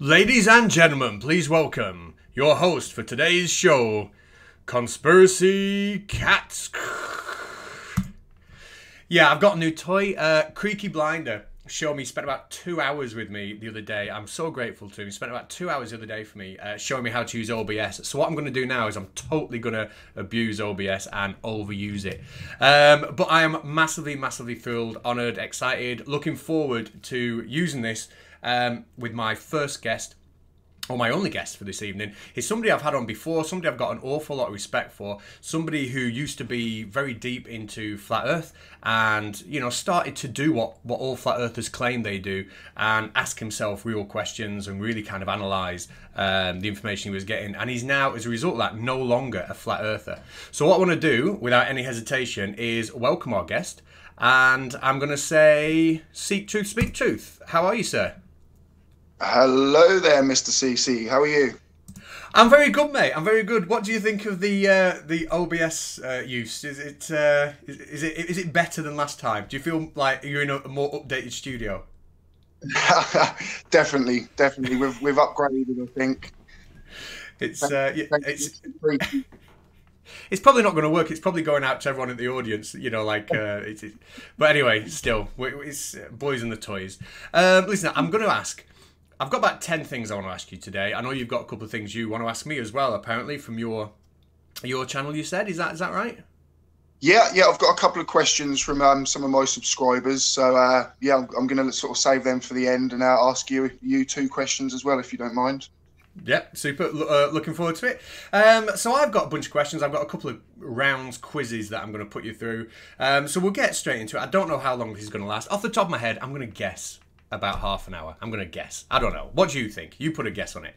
Ladies and gentlemen, please welcome your host for today's show, Conspiracy Cats. Yeah, I've got a new toy, Creaky Blinder. Showed me, spent about 2 hours with me the other day. I'm so grateful to him. He spent about 2 hours the other day for me, showing me how to use OBS. So what I'm going to do now is I'm totally going to abuse OBS and overuse it. But I am massively, massively thrilled, honoured, excited, looking forward to using this with my first guest, or my only guest for this evening. Is somebody I've had on before, somebody I've got an awful lot of respect for, somebody who used to be very deep into flat earth and, you know, started to do what all flat earthers claim they do and ask himself real questions and really kind of analyse the information he was getting. And he's now, as a result of that, no longer a flat earther. So what I want to do, without any hesitation, is welcome our guest. And I'm going to say, Seektruth, speektruth. How are you, sir? Hello there, Mr. CC. How are you? I'm very good, mate. I'm very good. What do you think of the OBS use? Is it better than last time? Do you feel like you're in a more updated studio? Definitely. We've upgraded, I think. It's probably not going to work. It's probably going out to everyone in the audience, you know, like but anyway, still, it's boys and the toys. Listen, I'm going to ask. I've got about 10 things I want to ask you today. I know you've got a couple of things you want to ask me as well, apparently, from your channel, you said. Is that right? Yeah, I've got a couple of questions from some of my subscribers. So, yeah, I'm going to sort of save them for the end and ask you two questions as well, if you don't mind. Yeah, super. Looking forward to it. So I've got a bunch of questions. I've got a couple of rounds, quizzes that I'm going to put you through. So we'll get straight into it. I don't know how long this is going to last. Off the top of my head, I'm going to guess about half an hour. I'm going to guess. I don't know. What do you think? You put a guess on it.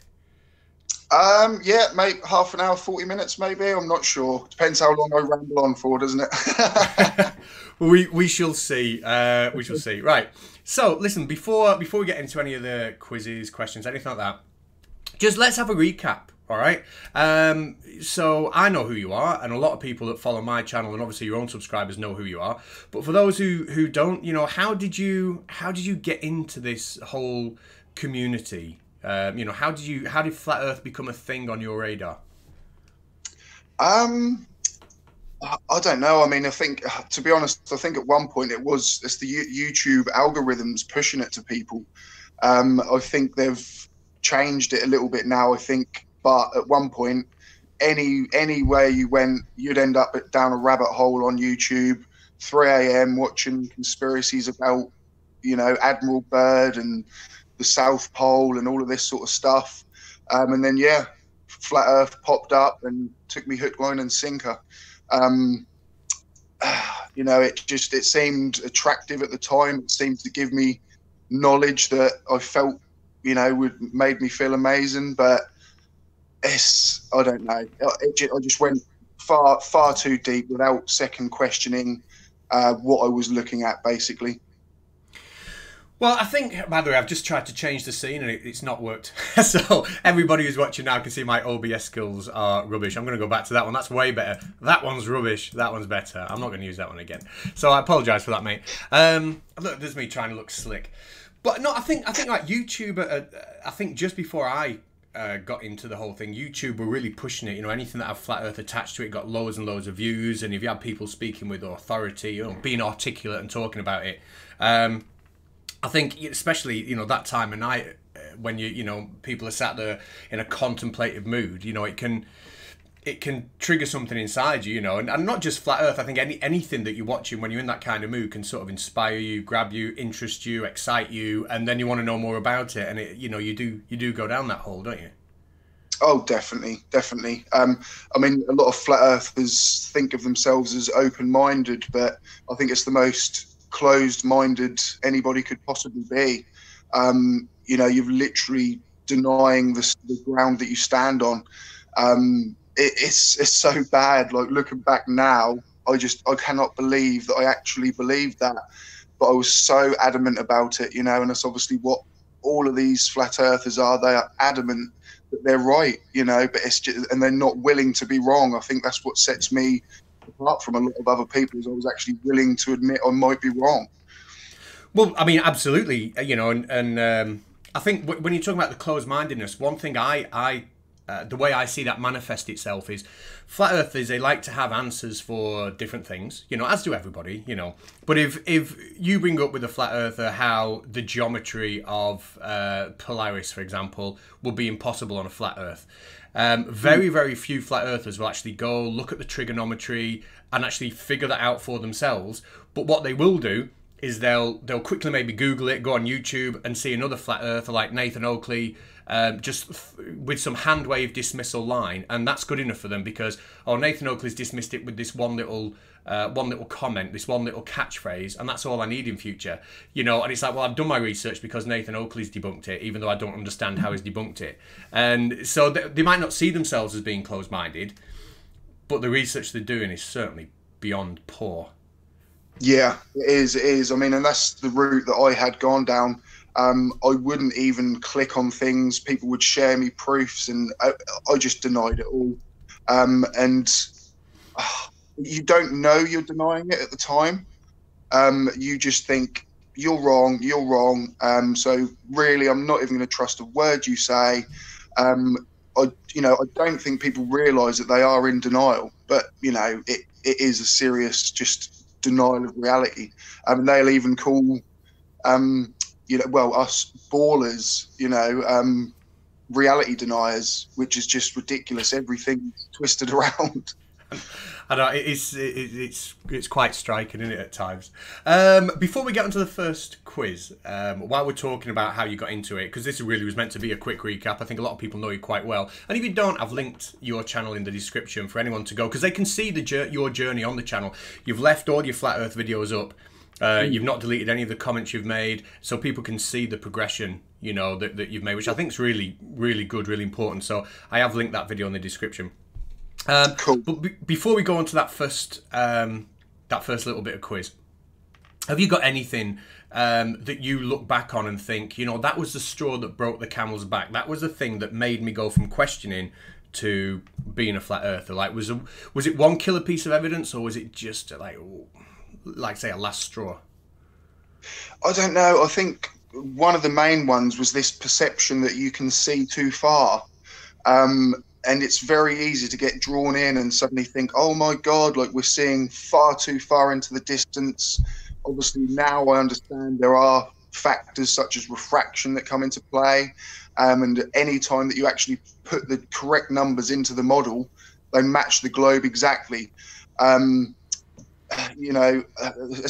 Yeah, mate, half an hour, 40 minutes maybe. I'm not sure. Depends how long I ramble on for, doesn't it? we shall see. We shall see. Right. So listen, before we get into any of the quizzes, questions, anything like that, just let's have a recap. All right. So I know who you are, and a lot of people that follow my channel, and obviously your own subscribers, know who you are. But for those who don't, you know, how did you get into this whole community? You know, how did flat Earth become a thing on your radar? I don't know. I mean, I think, to be honest, I think at one point it's the YouTube algorithms pushing it to people. I think they've changed it a little bit now, I think. But at one point, anywhere you went, you'd end up down a rabbit hole on YouTube, 3 a.m. watching conspiracies about, you know, Admiral Byrd and the South Pole and all of this sort of stuff. And then, yeah, Flat Earth popped up and took me hook, line and sinker. You know, it seemed attractive at the time. It seemed to give me knowledge that I felt, you know, made me feel amazing. But I don't know. I just went far too deep without second questioning what I was looking at, basically. Well, I think, by the way, I've just tried to change the scene and it's not worked. So everybody who's watching now can see my OBS skills are rubbish. I'm going to go back to that one. That's way better. That one's rubbish. That one's better. I'm not going to use that one again. So I apologise for that, mate. Look, there's me trying to look slick. But no, I think like YouTube, I think just before I got into the whole thing, YouTube were really pushing it. You know, anything that had flat earth attached to it got loads and loads of views, and if you had people speaking with authority, you know, being articulate and talking about it, I think especially, you know, that time of night when you know, people are sat there in a contemplative mood, you know, it can trigger something inside you, you know, and not just flat earth. I think anything that you're watching when you're in that kind of mood can sort of inspire you, grab you, interest you, excite you, and then you want to know more about it, and it, you know, you do go down that hole, don't you? Oh, definitely. I mean, a lot of flat earthers think of themselves as open-minded, but I think it's the most closed-minded anybody could possibly be. You know, you're literally denying the ground that you stand on. It's so bad. Like, looking back now, I cannot believe that I actually believed that, but I was so adamant about it, you know. And that's obviously what all of these flat earthers are. They are adamant that they're right, you know, but it's just, and they're not willing to be wrong. I think that's what sets me apart from a lot of other people, is I was actually willing to admit I might be wrong. Well, I mean, absolutely, you know, and I think when you're talking about the closed-mindedness, one thing the way I see that manifest itself is flat earthers, they like to have answers for different things, you know, as do everybody, you know. But if you bring up with a flat earther how the geometry of Polaris, for example, would be impossible on a flat earth, very, very few flat earthers will actually go look at the trigonometry and actually figure that out for themselves. But what they will do is they'll quickly maybe Google it, go on YouTube and see another flat earther like Nathan Oakley, just with some hand wave dismissal line, and that's good enough for them because, oh, Nathan Oakley's dismissed it with this one little comment, this one little catchphrase, and that's all I need in future, you know. And it's like, well, I've done my research because Nathan Oakley's debunked it, even though I don't understand how he's debunked it. And so they might not see themselves as being closed-minded, but the research they're doing is certainly beyond poor. Yeah, it is. It is. I mean, and that's the route that I had gone down. I wouldn't even click on things. People would share me proofs, and I just denied it all. And you don't know you're denying it at the time. You just think you're wrong. You're wrong. So really, I'm not even going to trust a word you say. I don't think people realise that they are in denial, but you know, it is a serious just denial of reality. They'll even call, us ballers, reality deniers, which is just ridiculous. Everything's twisted around. I know, it's quite striking, isn't it, at times? Before we get onto the first quiz, while we're talking about how you got into it, because this really was meant to be a quick recap, I think a lot of people know you quite well. And if you don't, I've linked your channel in the description for anyone to go, because they can see your journey on the channel. You've left all your Flat Earth videos up. You've not deleted any of the comments you've made, so people can see the progression, you know, that you've made, which I think is really, really good, really important. So I have linked that video in the description. Cool. But before we go on to that first little bit of quiz, have you got anything that you look back on and think, you know, that was the straw that broke the camel's back? That was the thing that made me go from questioning to being a flat earther. Like, was it one killer piece of evidence, or was it just like say a last straw? I don't know. I think one of the main ones was this perception that you can see too far. And it's very easy to get drawn in and suddenly think, oh my God, like we're seeing far too far into the distance. Obviously now I understand there are factors such as refraction that come into play. And any time that you actually put the correct numbers into the model, they match the globe exactly. There's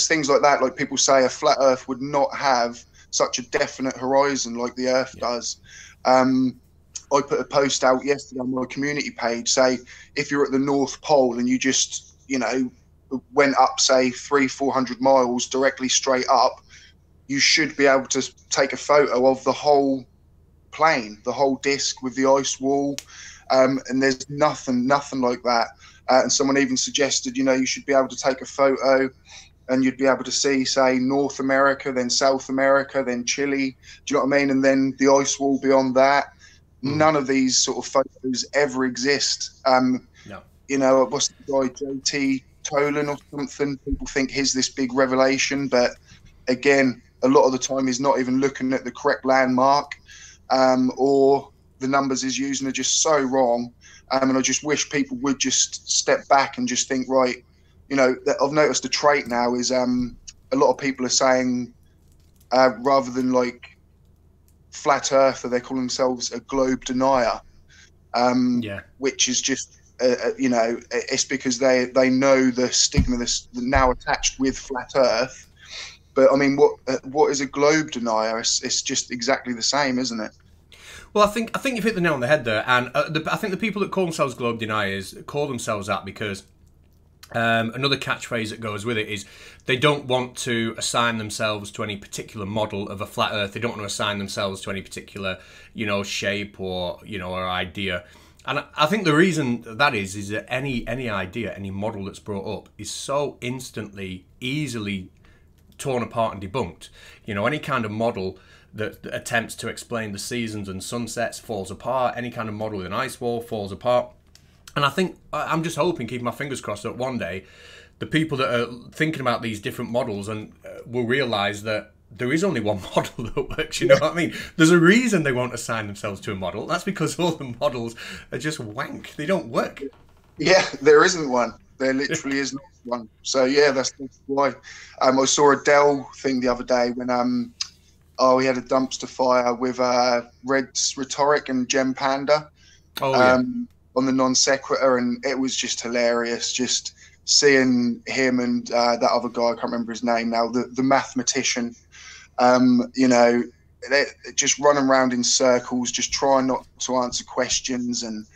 things like that, like people say a flat Earth would not have such a definite horizon like the Earth does. I put a post out yesterday on my community page, say if you're at the North Pole and you just, went up, say 300-400 miles directly straight up, you should be able to take a photo of the whole plane, the whole disc with the ice wall. And there's nothing like that. And someone even suggested, you should be able to take a photo and you'd be able to see, say, North America, then South America, then Chile. Do you know what I mean? And then the ice wall beyond that. None of these sort of photos ever exist. No. What's the guy, JT Tolan or something? People think he's this big revelation, but again, a lot of the time he's not even looking at the correct landmark, or the numbers he's using are just so wrong. And I just wish people would just step back and just think, right, I've noticed a trait now is a lot of people are saying, rather than like flat earther, they call themselves a globe denier, which is just it's because they know the stigma that's now attached with flat earth. But I mean, what is a globe denier? It's just exactly the same, isn't it? Well, I think you've hit the nail on the head there, and I think the people that call themselves globe deniers call themselves that because another catchphrase that goes with it is they don't want to assign themselves to any particular model of a flat Earth. They don't want to assign themselves to any particular, shape or or idea. And I think the reason that is that any idea, any model that's brought up is so instantly, easily torn apart and debunked. Any kind of model that attempts to explain the seasons and sunsets falls apart. Any kind of model with an ice wall falls apart. And I think, I'm just hoping, keeping my fingers crossed, that one day the people that are thinking about these different models and will realise that there is only one model that works, you know what I mean? There's a reason they won't assign themselves to a model. That's because all the models are just wank. They don't work. Yeah, there isn't one. There literally is not one. So yeah, that's why. I saw a Dell thing the other day when we had a dumpster fire with Red's Rhetoric and Gem Panda on the non sequitur, and it was just hilarious. Just seeing him and that other guy, I can't remember his name now, the mathematician. You know, they're just running around in circles, just trying not to answer questions, and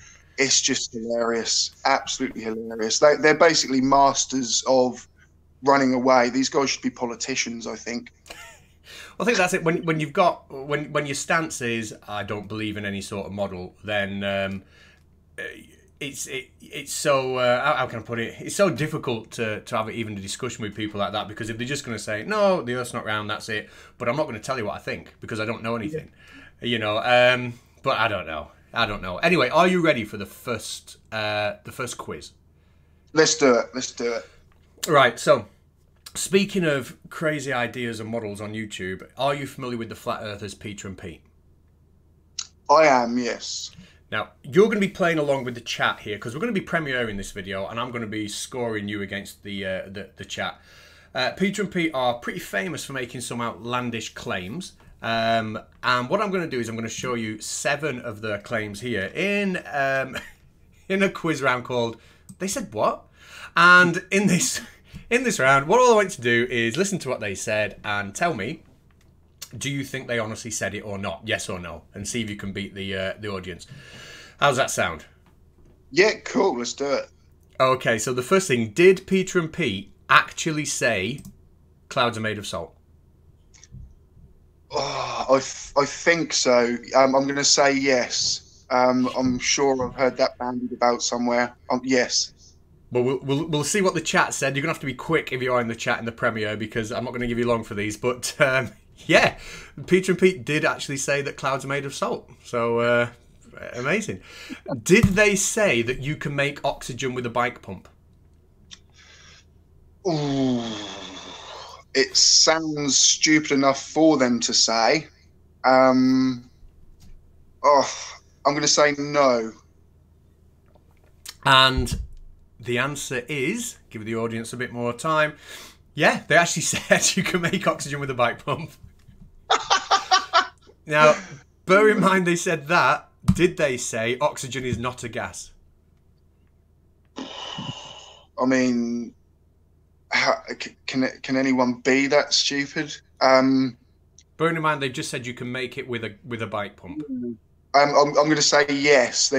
it's just hilarious, absolutely hilarious. They're basically masters of running away. These guys should be politicians, I think. I think that's it. When you've got when your stance is I don't believe in any sort of model, then it's so how can I put it? It's so difficult to have even a discussion with people like that, because if they're just going to say no, the Earth's not round, that's it. But I'm not going to tell you what I think because I don't know anything, you know. But I don't know. Anyway, are you ready for the first quiz? Let's do it. Right. So, speaking of crazy ideas and models on YouTube, are you familiar with the flat earthers Peter and Pete? I am, yes. Now, you're going to be playing along with the chat here because we're going to be premiering this video, and I'm going to be scoring you against the chat. Peter and Pete are pretty famous for making some outlandish claims. And what I'm going to do is I'm going to show you 7 of the claims here in a quiz round called They Said What? And in this round, what all I want to do is listen to what they said and tell me, do you think they honestly said it or not? Yes or no? And see if you can beat the audience. How's that sound? Yeah, cool. Let's do it. Okay, so the first thing, did Peter and Pete actually say clouds are made of salt? Oh, I think so. I'm going to say yes. I'm sure I've heard that bandied about somewhere. Yes. Well, we'll see what the chat said. You're going to have to be quick if you are in the chat in the premiere, because I'm not going to give you long for these. But yeah, Peter and Pete did actually say that clouds are made of salt. So amazing. Did they say that you can make oxygen with a bike pump? Ooh. It sounds stupid enough for them to say. I'm going to say no. And the answer is, give the audience a bit more time. Yeah, they actually said you can make oxygen with a bike pump. Now, bear in mind they said that. Did they say oxygen is not a gas? I mean, how, can anyone be that stupid? Bearing in mind they've just said you can make it with a bike pump. I'm going to say yes.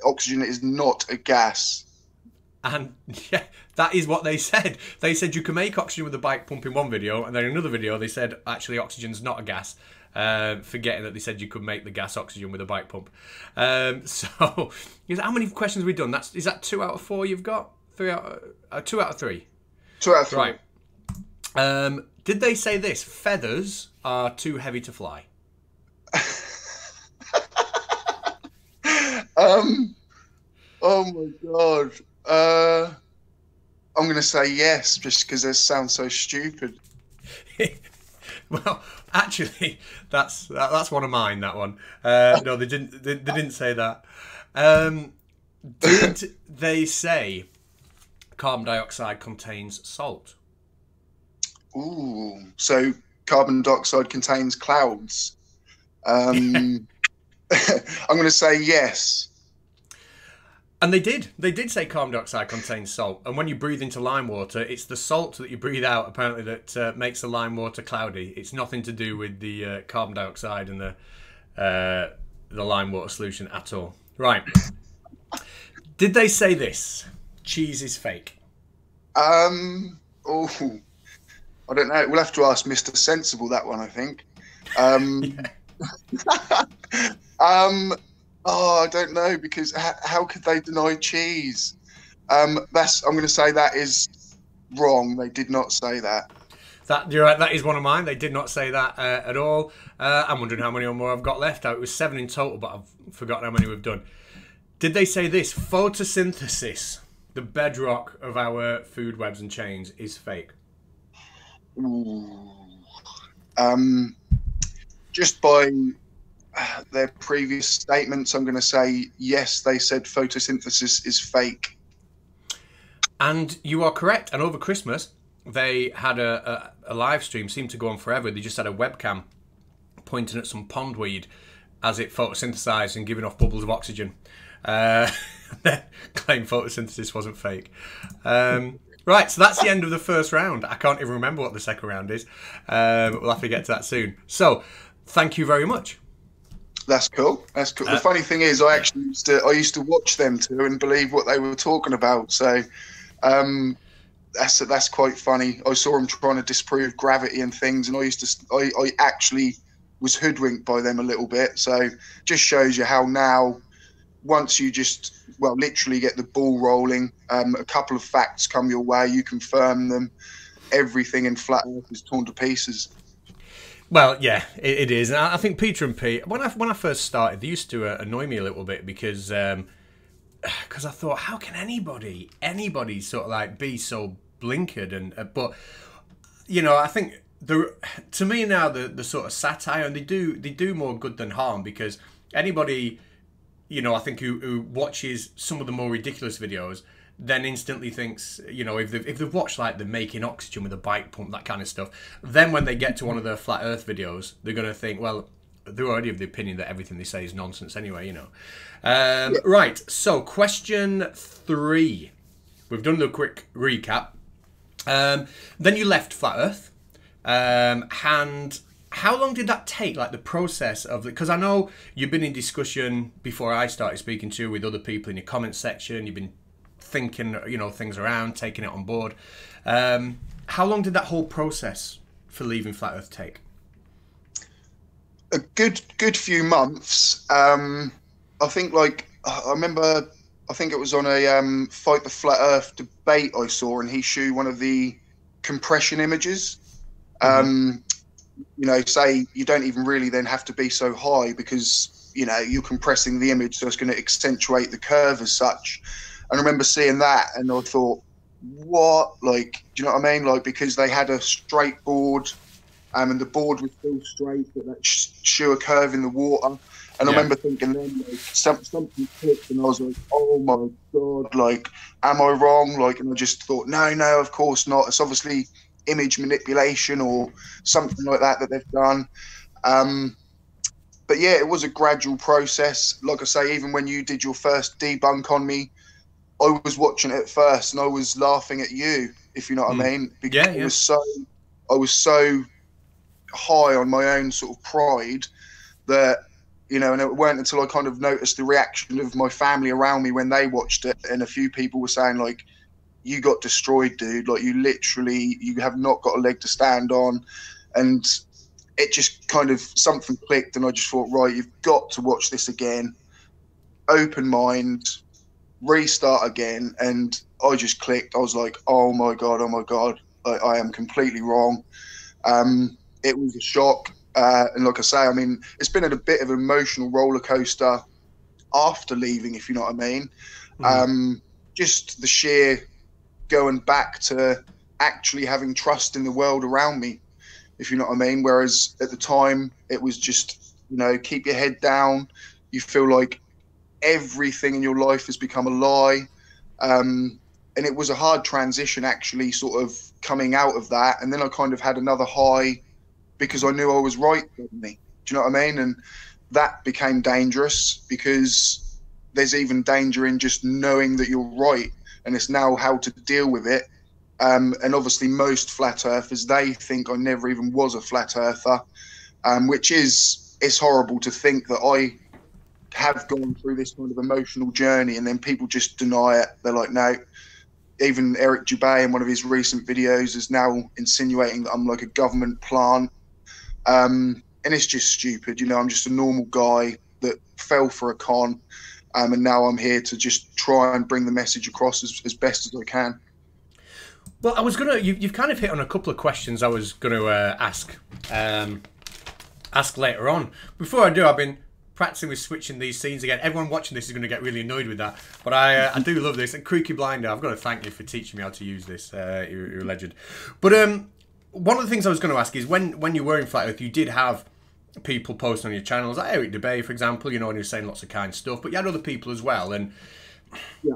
Oxygen is not a gas. And yeah, that is what they said. They said you can make oxygen with a bike pump in one video, and then in another video they said actually oxygen's not a gas. Forgetting that they said you could make the gas oxygen with a bike pump. So, how many questions have we done? Is that 2 out of 4 you've got? 2 out of 3. 2 out of 3. Right. Did they say this? Feathers are too heavy to fly. Oh my god. I'm going to say yes, just because it sounds so stupid. Well, actually, that's one of mine. That one. No, they didn't. They didn't say that. Did they say carbon dioxide contains salt? Ooh, so carbon dioxide contains clouds. I'm going to say yes. And they did. They did say carbon dioxide contains salt. And when you breathe into lime water, it's the salt that you breathe out, apparently, that makes the lime water cloudy. It's nothing to do with the carbon dioxide and the lime water solution at all. Right. Did they say this? Cheese is fake. Oh, I don't know. We'll have to ask Mr. Sensible that one, I think. Oh, I don't know, because how could they deny cheese? I'm going to say that is wrong. They did not say that. You're right. That is one of mine. They did not say that at all. I'm wondering how many more I've got left. It was 7 in total, but I've forgotten how many we've done. Did they say this? Photosynthesis, the bedrock of our food webs and chains, is fake. Ooh. Just by their previous statements, I'm going to say yes, they said photosynthesis is fake. And you are correct. And over Christmas, they had a live stream, seemed to go on forever. They just had a webcam pointing at some pondweed as it photosynthesized and giving off bubbles of oxygen. Claim photosynthesis wasn't fake. Right, so that's the end of the first round. I can't even remember what the second round is. We'll have to get to that soon. So, thank you very much. That's cool. That's cool. The funny thing is, I used to watch them too and believe what they were talking about. So, that's quite funny. I saw them trying to disprove gravity and things, and I actually was hoodwinked by them a little bit. So, just shows you how now, once you just literally get the ball rolling, a couple of facts come your way, you confirm them, everything in flat Earth is torn to pieces. Well, yeah, it is. And I think Peter and Pete, when I first started, they used to annoy me a little bit because I thought, how can anybody sort of like be so blinkered? And but you know, I think to me now the sort of satire, and they do more good than harm, because anybody, you know, I think who watches some of the more ridiculous videos then instantly thinks, you know, if they've watched like the making oxygen with a bike pump, that kind of stuff, then when they get to one of the flat Earth videos, they're going to think, well, they're already of the opinion that everything they say is nonsense anyway, you know. Right, so question 3. We've done the quick recap. Then you left flat Earth, and how long did that take, like the process of it? Because I know you've been in discussion before I started speaking to you with other people in your comment section. You've been thinking, you know, things around, taking it on board. How long did that whole process for leaving flat Earth take? A good few months. I think, like, I remember, I think it was on a Fight the Flat Earth debate I saw, and he showed one of the compression images. You know, say you don't even really then have to be so high, because, you know, you're compressing the image, so it's going to accentuate the curve as such. And I remember seeing that, and I thought, what? Like, do you know what I mean? Like, because they had a straight board, and the board was still straight, but that show a curve in the water. And I remember thinking then, like, something clicked, and I was like, oh my God, like, am I wrong? Like, and I just thought, no, of course not. It's obviously image manipulation or something like that they've done. But yeah, it was a gradual process. Like I say, even when you did your first debunk on me, I was watching it at first and I was laughing at you, if you know what I mean. Because I was so high on my own sort of pride that, you know, and it weren't until I kind of noticed the reaction of my family around me when they watched it, and a few people were saying, like, you got destroyed, dude. Like, you have not got a leg to stand on. And it just kind of, something clicked, and I just thought, right, you've got to watch this again. Open mind, restart again. And I just clicked. I was like, oh my God, I am completely wrong. It was a shock. And like I say, I mean, it's been a bit of an emotional roller coaster after leaving, if you know what I mean. Just the sheer going back to actually having trust in the world around me, if you know what I mean. Whereas at the time, it was just, you know, keep your head down. You feel like everything in your life has become a lie. And it was a hard transition, actually, sort of coming out of that. And then I kind of had another high because I knew I was right suddenly. Do you know what I mean? And that became dangerous, because there's even danger in just knowing that you're right. And it's now how to deal with it. And obviously most flat earthers, they think I never even was a flat earther, which is, it's horrible to think that I have gone through this kind of emotional journey and then people just deny it. They're like, no. Even Eric Dubay in one of his recent videos is now insinuating that I'm like a government plant. And it's just stupid. You know, I'm just a normal guy that fell for a con. And now I'm here to just try and bring the message across as best as I can. Well, I was going to... You've kind of hit on a couple of questions I was going to ask later on. Before I do, I've been practicing with switching these scenes again. Everyone watching this is going to get really annoyed with that. But I do love this. And Creaky Blinder, I've got to thank you for teaching me how to use this. You're a legend. But one of the things I was going to ask is when you were in Flat Earth, you did have people posting on your channels, like Eric DeBay, for example, you know, and he was saying lots of kind stuff, but you had other people as well. And Yeah.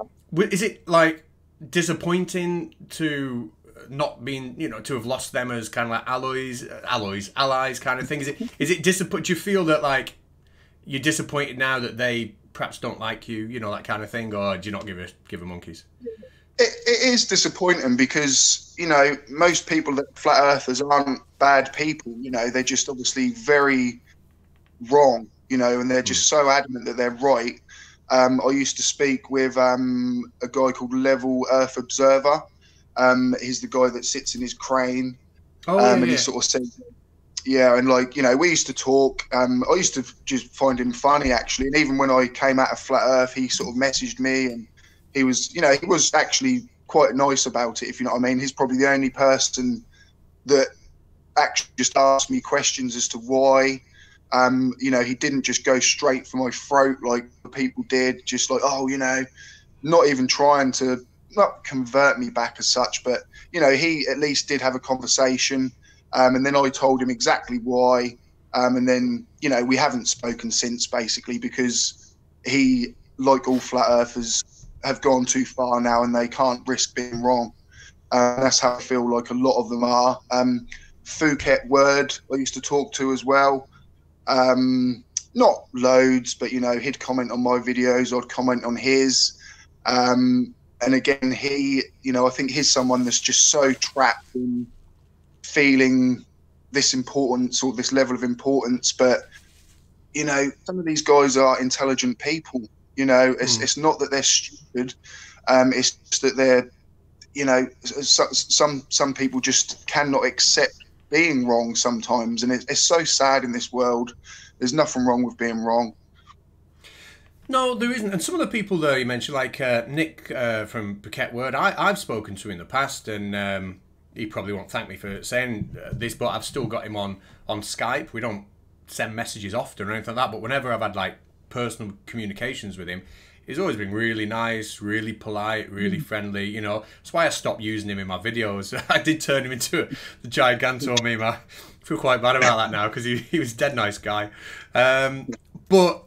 is it like disappointing to not being, you know, to have lost them as kind of like allies kind of thing? Is it disappointing? Do you feel that like you're disappointed now that they perhaps don't like you, you know, that kind of thing, or do you not give a monkeys? It is disappointing because, you know, most people that flat earthers aren't bad people. You know, they're just obviously very wrong, you know, and they're just so adamant that they're right. I used to speak with a guy called Level Earth Observer. He's the guy that sits in his crane. And he sort of says, yeah, and like, you know, we used to talk. I used to just find him funny, actually. And even when I came out of Flat Earth, he sort of messaged me, and he was, you know, he was actually quite nice about it, if you know what I mean. He's probably the only person that actually just asked me questions as to why. You know, he didn't just go straight for my throat like the people did, just like, oh, you know, not even trying to, not convert me back as such, but, you know, he at least did have a conversation. And then I told him exactly why. And then, you know, we haven't spoken since, basically, because he, like all flat earthers, have gone too far now and they can't risk being wrong. That's how I feel like a lot of them are. Phuket Word I used to talk to as well. Not loads, but, you know, he'd comment on my videos, I'd comment on his. And again, he, you know, I think he's someone that's just so trapped in feeling this importance or this level of importance. But, you know, some of these guys are intelligent people. You know, it's not that they're stupid. It's just that they're, you know, some people just cannot accept being wrong sometimes. And it's so sad in this world. There's nothing wrong with being wrong. No, there isn't. And some of the people there you mentioned, like Nick from Phuket Word, I've spoken to in the past, and he probably won't thank me for saying this, but I've still got him on Skype. We don't send messages often or anything like that, but whenever I've had like personal communications with him, he's always been really nice, really polite, really friendly, you know. That's why I stopped using him in my videos. I did turn him into the Gigantor meme. I feel quite bad about that now because he was a dead nice guy. But,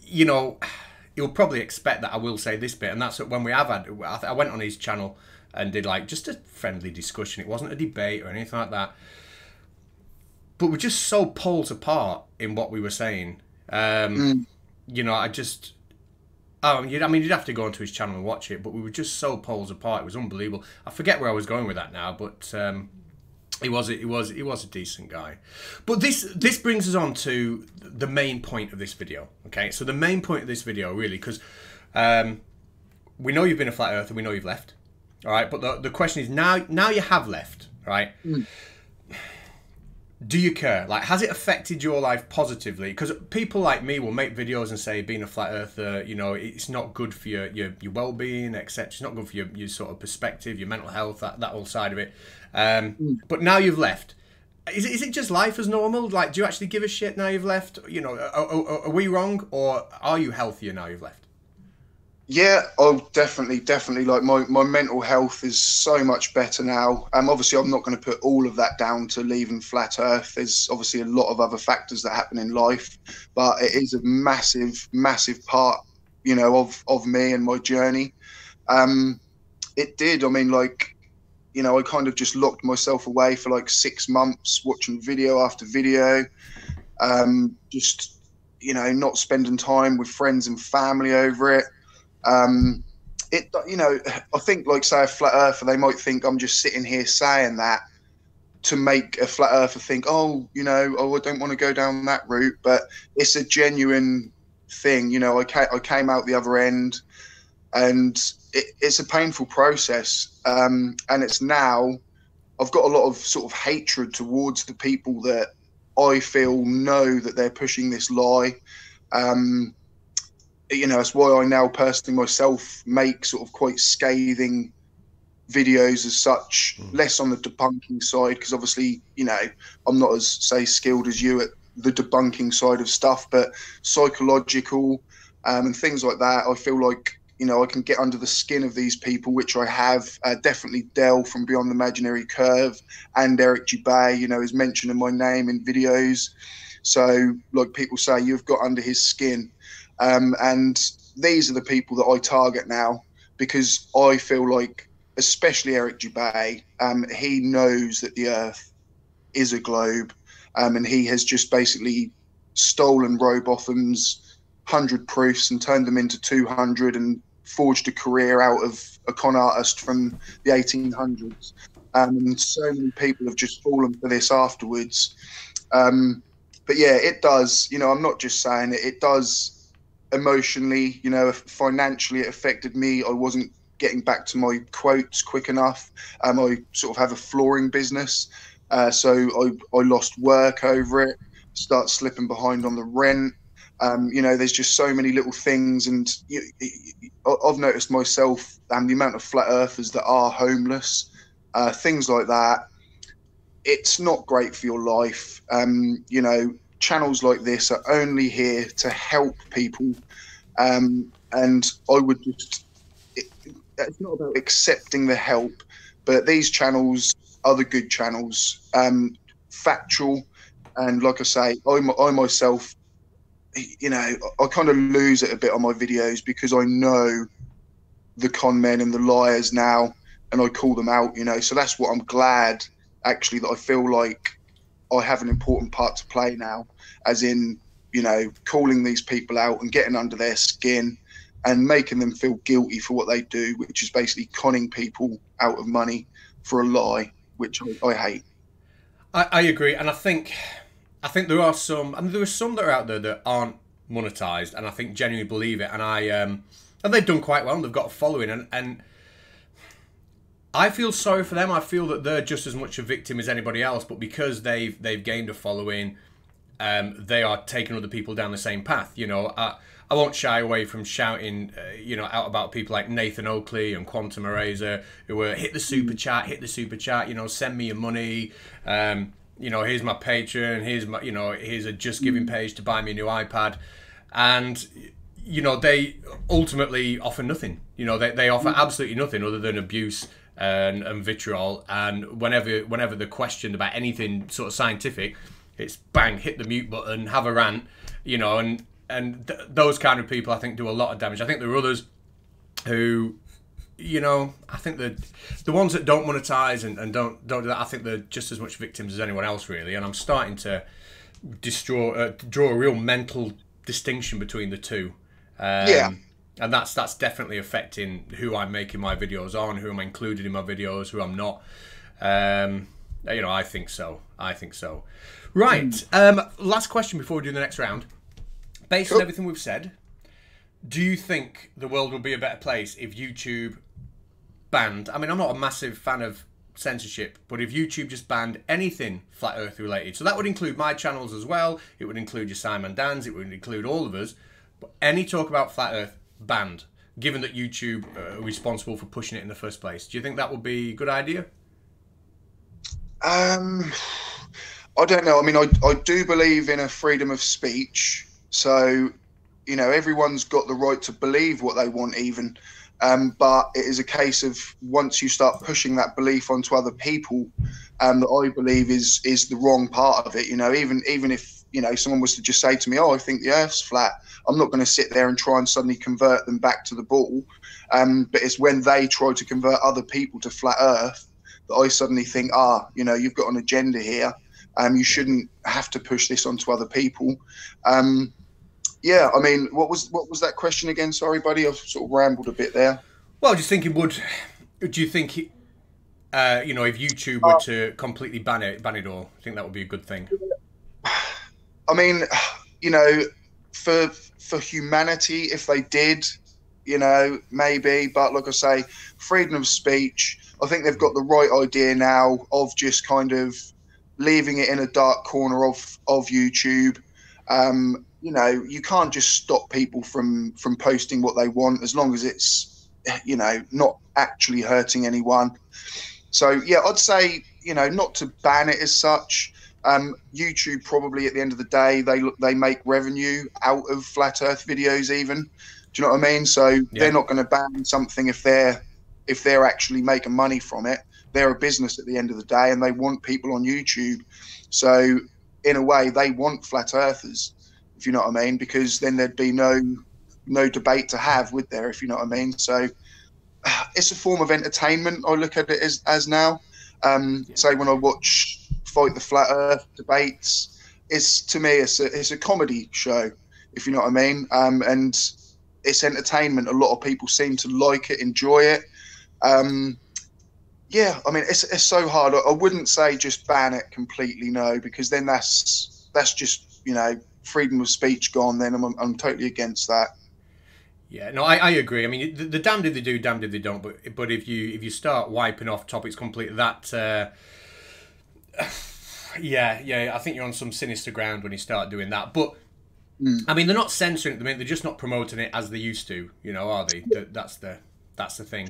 you know, you'll probably expect that I will say this bit, and that's when we have had, I went on his channel and did like just a friendly discussion. It wasn't a debate or anything like that. But we're just so poles apart in what we were saying. You know, I mean, you'd have to go onto his channel and watch it, but we were just so poles apart. It was unbelievable. I forget where I was going with that now, but he was a decent guy. But this brings us on to the main point of this video. Okay, so the main point of this video, really, because we know you've been a flat earther, we know you've left. All right, but the question is now you have left, right? Do you care? Like, has it affected your life positively? Because people like me will make videos and say being a flat earther, you know, it's not good for your well-being, etc. It's not good for your sort of perspective, your mental health, that whole side of it. But now you've left. Is it just life as normal? Like, do you actually give a shit now you've left? You know, are we wrong, or are you healthier now you've left? Yeah, oh, definitely. Like my mental health is so much better now. Obviously, I'm not going to put all of that down to leaving flat Earth. There's obviously a lot of other factors that happen in life, but it is a massive, massive part, you know, of me and my journey. It did. I mean, like, you know, I kind of just locked myself away for like 6 months, watching video after video, just, you know, not spending time with friends and family over it. You know, I think, like, say a flat earther, they might think I'm just sitting here saying that to make a flat earther think, oh, you know, oh, I don't want to go down that route. But it's a genuine thing. You know, I came out the other end, and it's a painful process. And it's now, I've got a lot of sort of hatred towards the people that I feel know that they're pushing this lie. You know, it's why I now personally myself make sort of quite scathing videos as such, less on the debunking side, because obviously, you know, I'm not as, say, skilled as you at the debunking side of stuff, but psychological and things like that, I feel like, you know, I can get under the skin of these people, which I have. Definitely Dell from Beyond the Imaginary Curve and Eric Dubay, you know, is mentioning my name in videos. So, like people say, you've got under his skin. And these are the people that I target now, because I feel like, especially Eric Dubay, he knows that the Earth is a globe, and he has just basically stolen Rowbotham's 100 proofs and turned them into 200 and forged a career out of a con artist from the 1800s. And so many people have just fallen for this afterwards. But yeah, it does, you know, I'm not just saying it, it does emotionally, you know, financially it affected me. I wasn't getting back to my quotes quick enough. I sort of have a flooring business. So I lost work over it, start slipping behind on the rent. You know, there's just so many little things. And I've noticed myself, the amount of flat earthers that are homeless, things like that. It's not great for your life. You know, channels like this are only here to help people. And I would just, it's not about accepting the help, but these channels are the good channels, factual. And like I say, I myself, you know, I kind of lose it a bit on my videos because I know the con men and the liars now, and I call them out, you know. So that's what I'm glad, actually, that I feel like I have an important part to play now, as in, you know, calling these people out and getting under their skin and making them feel guilty for what they do, which is basically conning people out of money for a lie, which I hate. I agree, and I think there are some. I mean, there are some that are out there that aren't monetized, and I think genuinely believe it. And they've done quite well, and they've got a following, and I feel sorry for them. I feel that they're just as much a victim as anybody else, but because they've gained a following, they are taking other people down the same path. You know, I won't shy away from shouting, you know, out about people like Nathan Oakley and Quantum Eraser, who were hit the super chat, you know, send me your money. You know, here's my Patreon, here's a Just Giving page to buy me a new iPad. And, you know, they ultimately offer nothing. You know, they offer absolutely nothing other than abuse and vitriol. And whenever they're questioned about anything sort of scientific, it's bang, hit the mute button, have a rant, you know, and those kind of people, I think, do a lot of damage. I think there are others who, you know, I think the ones that don't monetize and don't do that, I think they're just as much victims as anyone else, really. And I'm starting to draw a real mental distinction between the two. Yeah. And that's definitely affecting who I'm making my videos on, who I'm included in my videos, who I'm not. You know, I think so. Right. Last question before we do the next round. Based on everything we've said, do you think the world would be a better place if YouTube banned, I mean, I'm not a massive fan of censorship, but if YouTube just banned anything Flat Earth related, so that would include my channels as well, it would include your Simon Dan's, it would include all of us, but any talk about Flat Earth banned, given that YouTube are responsible for pushing it in the first place, do you think that would be a good idea? I don't know. I mean, I do believe in a freedom of speech. So, you know, everyone's got the right to believe what they want even. But it is a case of once you start pushing that belief onto other people, that I believe is the wrong part of it. You know, even if, you know, someone was to just say to me, oh, I think the Earth's flat, I'm not going to sit there and try and suddenly convert them back to the ball. But it's when they try to convert other people to flat Earth that I suddenly think, you know, you've got an agenda here. You shouldn't have to push this onto other people. Yeah, I mean, what was that question again? Sorry, buddy, I've sort of rambled a bit there. Well, just thinking, do you think, you know, if YouTube were to completely ban it all, I think that would be a good thing? I mean, you know, for humanity, if they did, you know, maybe. But like I say, freedom of speech, I think they've got the right idea now of just kind of leaving it in a dark corner of YouTube. You know, you can't just stop people from posting what they want as long as it's, you know, not actually hurting anyone. So, yeah, I'd say, you know, not to ban it as such, YouTube probably at the end of the day, they make revenue out of flat Earth videos. Even, do you know what I mean? So they're not going to ban something if they're actually making money from it. They're a business at the end of the day, and they want people on YouTube. So in a way, they want flat earthers, if you know what I mean, because then there'd be no debate to have, would there, if you know what I mean? So it's a form of entertainment. I look at it as now. Say when I watch Fight the Flat Earth debates, to me it's a comedy show, if you know what I mean. And it's entertainment. A lot of people seem to like it, enjoy it. Yeah, I mean, it's so hard. I wouldn't say just ban it completely, no, because then that's just, you know, freedom of speech gone. Then I'm totally against that. Yeah, no, I agree. I mean, the damned if they do, damned if they don't. But if you start wiping off topics completely, that yeah, I think you're on some sinister ground when you start doing that. But I mean, they're not censoring it. I mean, they're just not promoting it as they used to. You know, are they? That's the thing.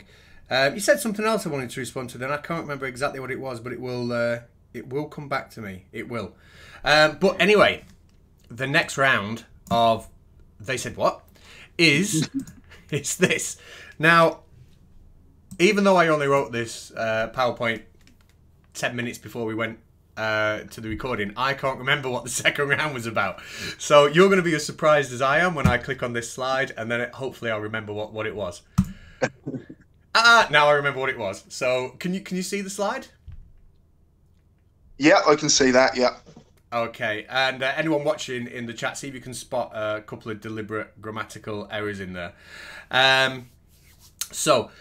You said something else I wanted to respond to. Then I can't remember exactly what it was, but it will come back to me. It will. But anyway, the next round of They Said What is this. Now, even though I only wrote this PowerPoint 10 minutes before we went to the recording, I can't remember what the second round was about. So you're going to be as surprised as I am when I click on this slide, and then hopefully I'll remember what it was. Now I remember what it was. So can you see the slide? Yeah, I can see that. Yeah. Okay, and anyone watching in the chat, see if you can spot a couple of deliberate grammatical errors in there. So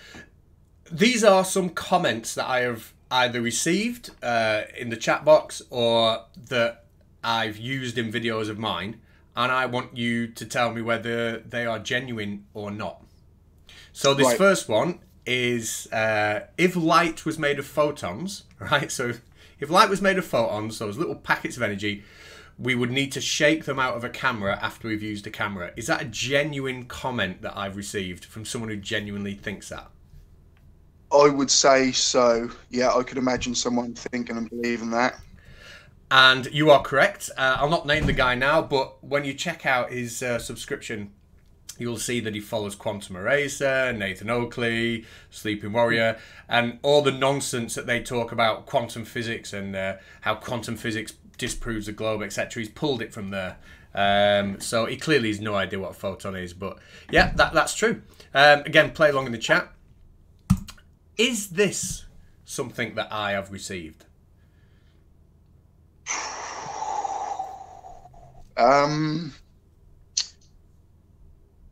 these are some comments that I have either received in the chat box or that I've used in videos of mine, and I want you to tell me whether they are genuine or not. So this first one is, if light was made of photons, right? So if light was made of photons, those little packets of energy, we would need to shake them out of a camera after we've used a camera. Is that a genuine comment that I've received from someone who genuinely thinks that? I would say so. Yeah, I could imagine someone thinking and believing that. And you are correct. I'll not name the guy now, but when you check out his subscription, you'll see that he follows Quantum Eraser, Nathan Oakley, Sleeping Warrior, and all the nonsense that they talk about quantum physics and how quantum physics disproves the globe, etc. He's pulled it from there. So he clearly has no idea what a photon is. But yeah, that's true. Again, play along in the chat. Is this something that I have received?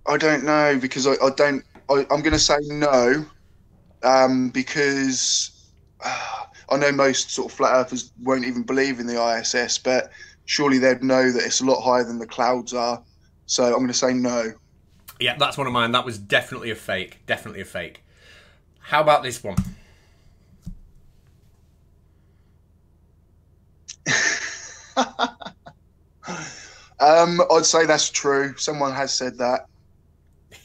I don't know, because I'm going to say no, because I know most sort of flat earthers won't even believe in the ISS, but surely they'd know that it's a lot higher than the clouds are. So I'm going to say no. Yeah, that's one of mine. That was definitely a fake. Definitely a fake. How about this one? I'd say that's true. Someone has said that.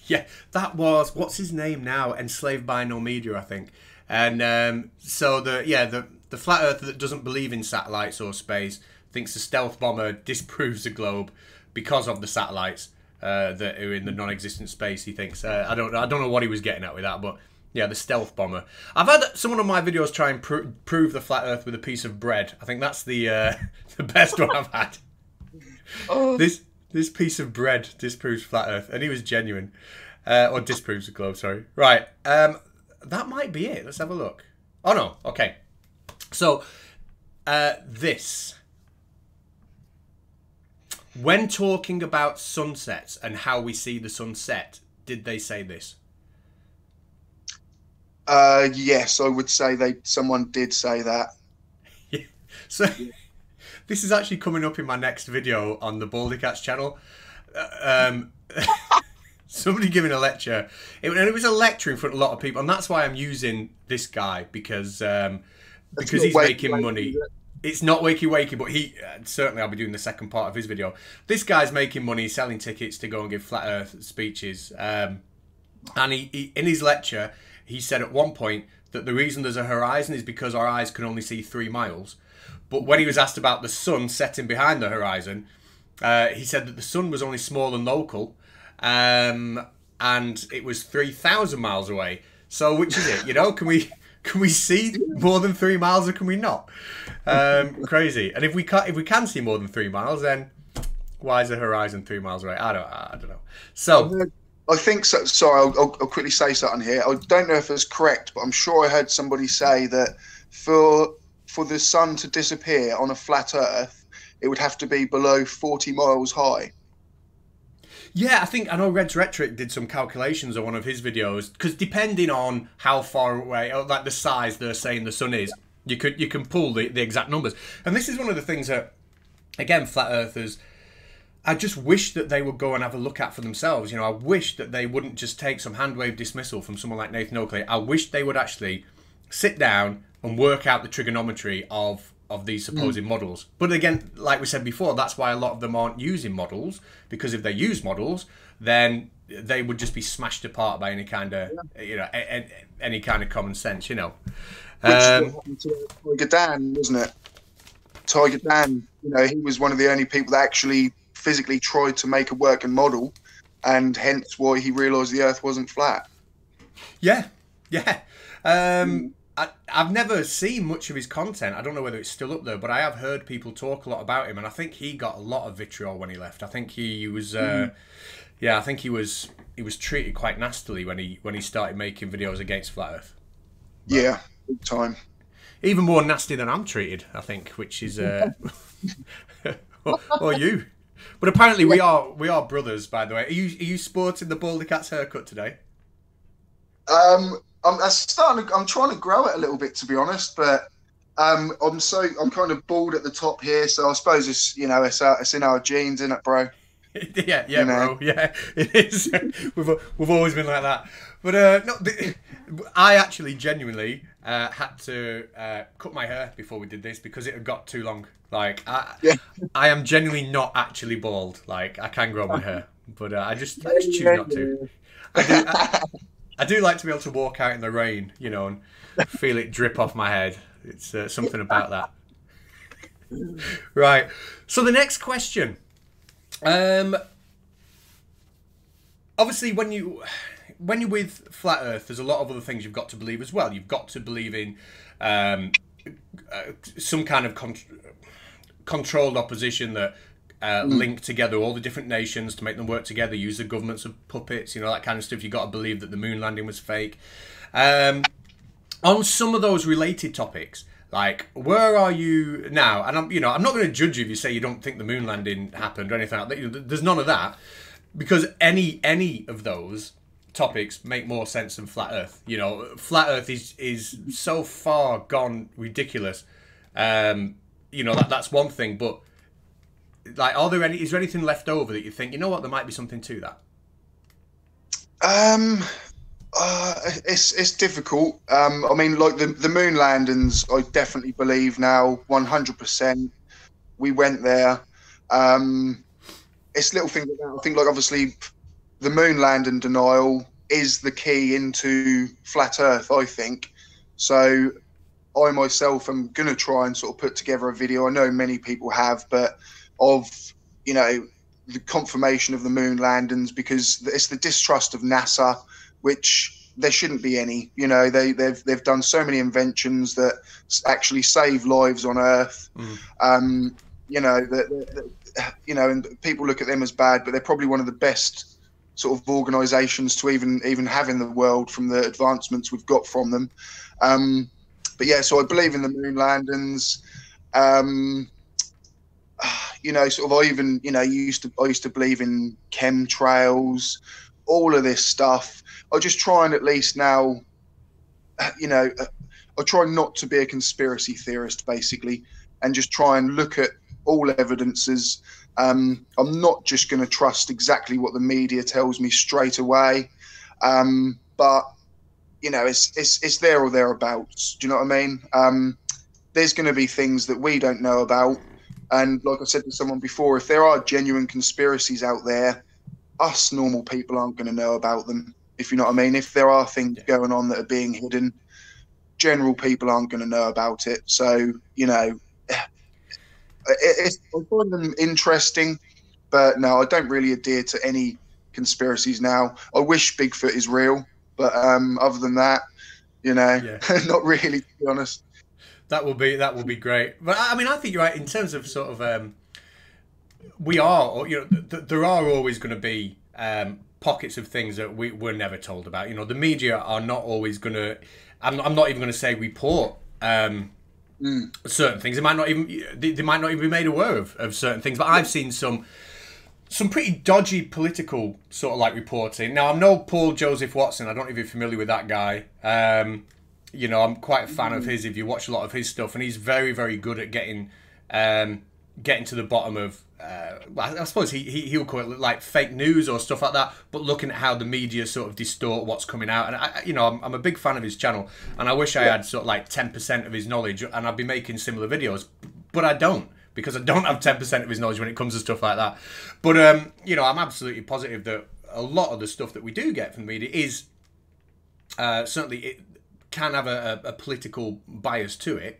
Yeah, that was, what's his name now? Enslaved by No Media, I think. And so the flat earther that doesn't believe in satellites or space thinks the stealth bomber disproves the globe because of the satellites that are in the non-existent space. He thinks. I don't know what he was getting at with that, but yeah, the stealth bomber. I've had someone on my videos try and prove the flat earth with a piece of bread. I think that's the best one I've had. Oh. This piece of bread disproves flat earth, and he was genuine. Or disproves the globe, sorry. Right, that might be it. Let's have a look. Oh no, okay. So, this. When talking about sunsets and how we see the sunset, did they say this? Yes, I would say someone did say that. Yeah. So, this is actually coming up in my next video on the Baldy Cats channel. Somebody giving a lecture. It was a lecture in front of a lot of people, and that's why I'm using this guy, because he's making money. It's not wakey, but he certainly I'll be doing the second part of his video. This guy's making money selling tickets to go and give flat earth speeches. And he in his lecture, he said at one point that the reason there's a horizon is because our eyes can only see 3 miles. But when he was asked about the sun setting behind the horizon, he said that the sun was only small and local, and it was 3,000 miles away. So which is it? You know, can we see more than 3 miles or can we not? Crazy. And if we can see more than 3 miles, then why is the horizon 3 miles away? I don't know. So I think so. Sorry, I'll quickly say something here. I don't know if it's correct, but I'm sure I heard somebody say that for the sun to disappear on a flat Earth, it would have to be below 40 miles high. Yeah, I know Red's Rhetoric did some calculations on one of his videos, because depending on how far away, or like the size they're saying the sun is, you can pull the exact numbers. And this is one of the things that, again, flat earthers, I just wish that they would go and have a look at for themselves. You know, I wish that they wouldn't just take some hand-wave dismissal from someone like Nathan Oakley. I wish they would actually sit down and work out the trigonometry of these supposed models. But again, like we said before, that's why a lot of them aren't using models, because if they use models, then they would just be smashed apart by any kind of, you know, any kind of common sense, you know. Which happened to Tiger Dan, wasn't it? Tiger Dan, you know, he was one of the only people that actually physically tried to make a working model, and hence why he realised the Earth wasn't flat. Yeah. I've never seen much of his content. I don't know whether it's still up there, but I have heard people talk a lot about him, and I think he got a lot of vitriol when he left. I think he was, I think he was treated quite nastily when he started making videos against Flat Earth. But yeah, big time. Even more nasty than I'm treated, I think, which is, or you. But apparently we are brothers, by the way. Are you sporting the Baldy Cat's haircut today? I'm trying to grow it a little bit, to be honest, but I'm kind of bald at the top here, so I suppose it's, you know, it's in our genes, isn't it, bro? yeah, you know? Bro. Yeah, it is. we've always been like that. But I actually genuinely had to cut my hair before we did this because it had got too long. Like I am genuinely not actually bald. Like I can grow my hair, but I just choose not to. I do like to be able to walk out in the rain, you know, and feel it drip off my head. It's something about that. Right. So the next question. Obviously, when you're with Flat Earth, there's a lot of other things you've got to believe as well. You've got to believe in some kind of controlled opposition that link together all the different nations to make them work together, use the governments of puppets, you know, that kind of stuff. You've got to believe that the moon landing was fake. On some of those related topics, like, where are you now? And I'm not going to judge you if you say you don't think the moon landing happened or anything like that. You know, there's none of that, because any of those topics make more sense than Flat Earth. You know, Flat Earth is so far gone ridiculous. You know, that's one thing, but like, is there anything left over that you think, you know what, there might be something to that? It's difficult. I mean, like the moon landings, I definitely believe now, 100%. We went there. It's little things like that. I think, like, obviously, the moon landing denial is the key into Flat Earth, I think. So I myself am going to try and sort of put together a video. I know many people have, but of, you know, the confirmation of the moon landings, because it's the distrust of NASA, which there shouldn't be any. You know, they've done so many inventions that actually save lives on Earth. You know, you know, and people look at them as bad, but they're probably one of the best sort of organisations to even have in the world from the advancements we've got from them. But yeah, so I believe in the moon landings. You know, sort of, I even, you know, I used to believe in chemtrails, all of this stuff. I just try and at least now, you know, I try not to be a conspiracy theorist, basically, and just try and look at all evidences. I'm not just going to trust exactly what the media tells me straight away, but you know, it's there or thereabouts. Do you know what I mean? There's going to be things that we don't know about. And like I said to someone before, if there are genuine conspiracies out there, us normal people aren't going to know about them, if you know what I mean. If there are things going on that are being hidden, general people aren't going to know about it. So, you know, I find them interesting, but no, I don't really adhere to any conspiracies now. I wish Bigfoot is real, but other than that, you know, Yeah. not really, to be honest. That will be great. But I mean, I think you're right in terms of sort of we are, or, you know, there are always going to be pockets of things that we're never told about. You know, the media are not always going to. I'm not even going to say report certain things. They might not even be made aware of certain things. But I've seen some pretty dodgy political sort of like reporting. Now, I'm no Paul Joseph Watson. I don't know if you're familiar with that guy. You know, I'm quite a fan of his. If you watch a lot of his stuff, and he's very, very good at getting to the bottom of. Well, I suppose he'll call it like fake news or stuff like that. But looking at how the media sort of distort what's coming out, and you know, I'm a big fan of his channel, and I wish I had sort of like 10% of his knowledge, and I'd be making similar videos, but I don't. Because I don't have 10% of his knowledge when it comes to stuff like that. But, you know, I'm absolutely positive that a lot of the stuff that we do get from the media is, certainly it can have a political bias to it.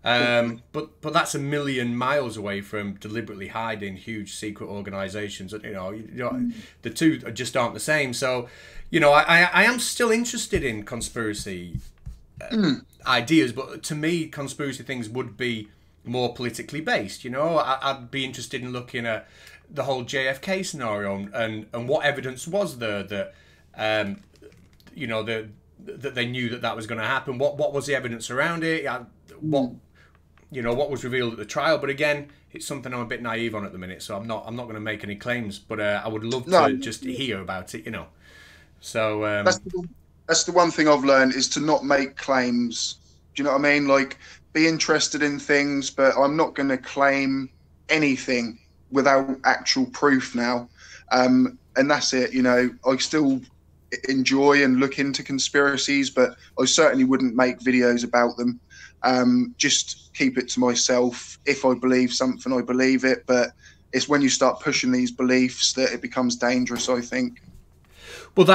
But that's a million miles away from deliberately hiding huge secret organisations. You know, the two just aren't the same. So, you know, I am still interested in conspiracy ideas, but to me, conspiracy things would be more politically based. You know, I'd be interested in looking at the whole JFK scenario and what evidence was there that you know, that they knew that was going to happen. What was the evidence around it? What, you know, what was revealed at the trial? But again, it's something I'm a bit naive on at the minute, so I'm not going to make any claims. But I would love to just hear about it. You know, so that's the one thing I've learned, is to not make claims. Do you know what I mean? Like, be interested in things, but I'm not going to claim anything without actual proof now. And that's it. You know, I still enjoy and look into conspiracies, but I certainly wouldn't make videos about them. Just keep it to myself. If I believe something, I believe it. But it's when you start pushing these beliefs that it becomes dangerous, I think. Well,